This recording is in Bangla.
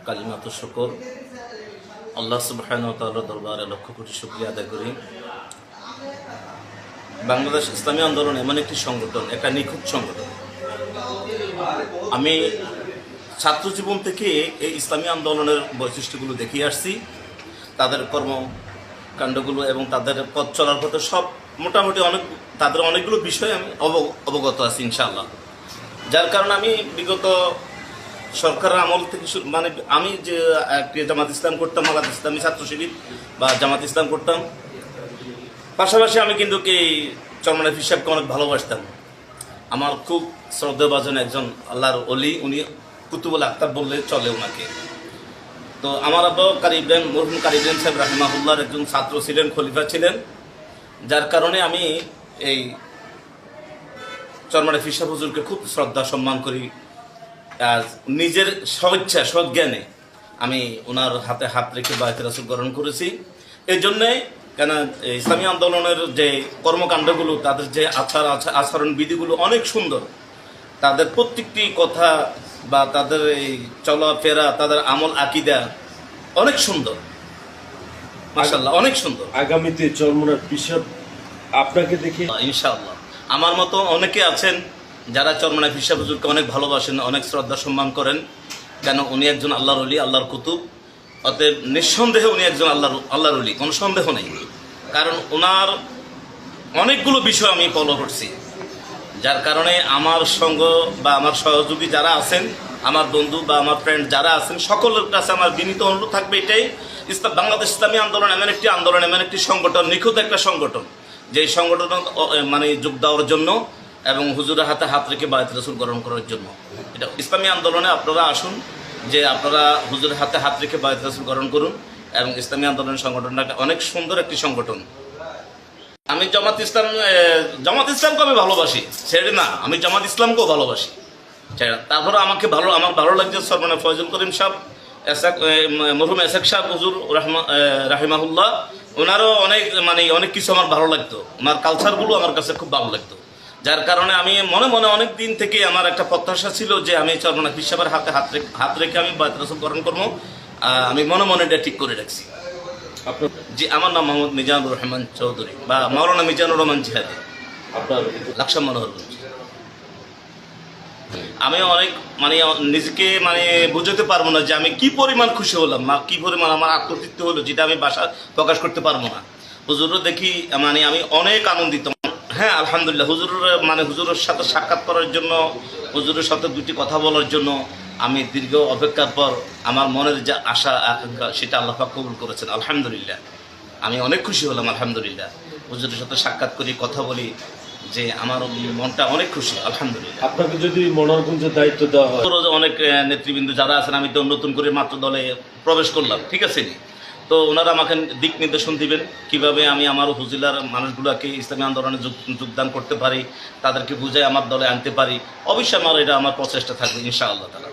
কালিমাতু শুকর আল্লাহ সুবহানাহু ওয়া তাআলার দরবারে লক্ষ কোটি শুকরিয়া আদায় করি। বাংলাদেশ ইসলামী আন্দোলন এমন একটি সংগঠন, একটা নিখুঁত সংগঠন। আমি ছাত্র জীবন থেকে এই ইসলামী আন্দোলনের বৈশিষ্ট্যগুলো দেখিয়ে আসছি, তাদের কর্মকাণ্ডগুলো এবং তাদের পথ চলার পথে সব মোটামুটি তাদের অনেকগুলো বিষয়ে আমি অবগত আছি ইনশাআল্লাহ। যার কারণে আমি বিগত সরকারের আমল থেকে মানে আমি যে জামাত ইসলাম করতাম, বাংলাদেশ ইসলামী ছাত্র শিবির বা জামাত ইসলাম করতাম, পাশাপাশি আমি কিন্তু এই চরমনাই পীর সাহেবকে অনেক ভালোবাসতাম। আমার খুব শ্রদ্ধাভাজন একজন আল্লাহর অলি, উনি কুতুবুল আখতার বললে চলে ওনাকে। তো আমার আব্বা মরহুম কারি ইব্রাহিম সাহেব রাহিমাহুল্লাহর একজন ছাত্র ছিলেন, খলিফা ছিলেন। যার কারণে আমি এই চরমনাই পীর সাহেব হুজুরকে খুব শ্রদ্ধা সম্মান করি। নিজের স্বইচ্ছা সজ্ঞানে আমি ওনার হাতে হাত রেখে বায়তে রাসূল গ্রহণ করেছি। এই জন্যে কেন ইসলামী আন্দোলনের যে কর্মকাণ্ডগুলো, তাদের যে আচরণ বিধিগুলো অনেক সুন্দর। তাদের প্রত্যেকটি কথা বা তাদের এই চলাফেরা, তাদের আমল আকিদা অনেক সুন্দর, মাশাআল্লাহ অনেক সুন্দর। আগামীতে চরমনাই পীর সাহেব আপনাকে দেখে ইনশাআল্লাহ আমার মতো অনেকে আছেন যারা চরমনাই পীর সাহেব হুজুরকে অনেক ভালোবাসেন, অনেক শ্রদ্ধা সম্মান করেন। কেন উনি একজন আল্লাহর ওলি, আল্লাহর কুতুব। অতএব নিঃসন্দেহে উনি একজন আল্লাহর ওলি, কোনো সন্দেহ নেই। কারণ ওনার অনেকগুলো বিষয় আমি ফলো করছি, যার কারণে আমার সঙ্গ বা আমার সহযোগী যারা আছেন, আমার বন্ধু বা আমার ফ্রেন্ড যারা আছেন, সকলের কাছে আমার বিনীত অনুরোধ থাকবে এটাই, বাংলাদেশ ইসলামী আন্দোলন এমন একটি আন্দোলন, এমন একটি সংগঠন, নিখুঁত একটা সংগঠন, যে সংগঠন মানে যোগ দেওয়ার জন্য এবং হুজুরের হাতে হাত রেখে বায়ত রাসূল গ্রহণ করার জন্য। এটা ইসলামী আন্দোলনে আপনারা আসুন, যে আপনারা হুজুরের হাতে হাত রেখে বায়ত রাসূল গ্রহণ করুন। এবং ইসলামী আন্দোলন সংগঠনটা অনেক সুন্দর একটি সংগঠন। আমি জামাত ইসলামকে আমি ভালোবাসি, ছেড়ে না, আমি জামাত ইসলামকেও ভালোবাসি। তারপরে আমার ভালো লাগছে সরমানা ফয়জুল করিম সাহেব, মরহুম এসাক সাহেব হুজুর রাহিমাহুল্লাহ, ওনারও অনেক কিছু আমার ভালো লাগতো, ওনার কালচারগুলো আমার কাছে খুব ভালো লাগতো। যার কারণে আমি মনে মনে অনেক দিন থেকে আমার একটা প্রত্যাশা ছিল যে আমি চরমনাই পীর সাহেবের হাত রেখে আমি বায়ত রাসূল গ্রহণ করবো। আমি মনে মনে এটা ঠিক করে রাখছি। জি, আমার নাম মোহাম্মদ মিজানুর রহমান চৌধুরী বা মাওলানা মিজানুর রহমান জিহাদি, আপনার লাকসাম মনোহরগঞ্জ। আমি অনেক নিজেকে বুঝতে পারবো না যে আমি কি পরিমাণ খুশি হলাম, না কি পরিমাণ আমার আত্মতৃপ্তি হলো, যেটা আমি বাসা প্রকাশ করতে পারবো না। হুজুরও দেখি আমি অনেক আনন্দিত। হ্যাঁ, আলহামদুলিল্লাহ, হুজুরের সাথে সাক্ষাৎ করার জন্য, হুজুরের সাথে দুটি কথা বলার জন্য আমি দীর্ঘ অপেক্ষার পর আমার মনের যে আশা আকাঙ্ক্ষা, সেটা আল্লাহ পাক কবুল করেছেন। আলহামদুলিল্লাহ, আমি অনেক খুশি হলাম। আলহামদুলিল্লাহ, হুজুরের সাথে সাক্ষাৎ করি, কথা বলি, যে আমার মনটা অনেক খুশি। আলহামদুলিল্লাহ। আপনাকে যদি মনোরঞ্জনের দায়িত্ব দেওয়া হয়, অনেক নেতৃবৃন্দ যারা আছেন, আমি তো নতুন করে মাত্র দলে প্রবেশ করলাম, ঠিক আছে নি, তো ওনারা আমাকে দিক নির্দেশন দিবেন কিভাবে আমি আমার উপজেলার মানুষগুলোকে ইসলামী আন্দোলনে যোগদান করতে পারি, তাদেরকে বুঝাই আমার দলে আনতে পারি। অবশ্যই আমার প্রচেষ্টা থাকবে ইনশাআল্লাহ তাআলা।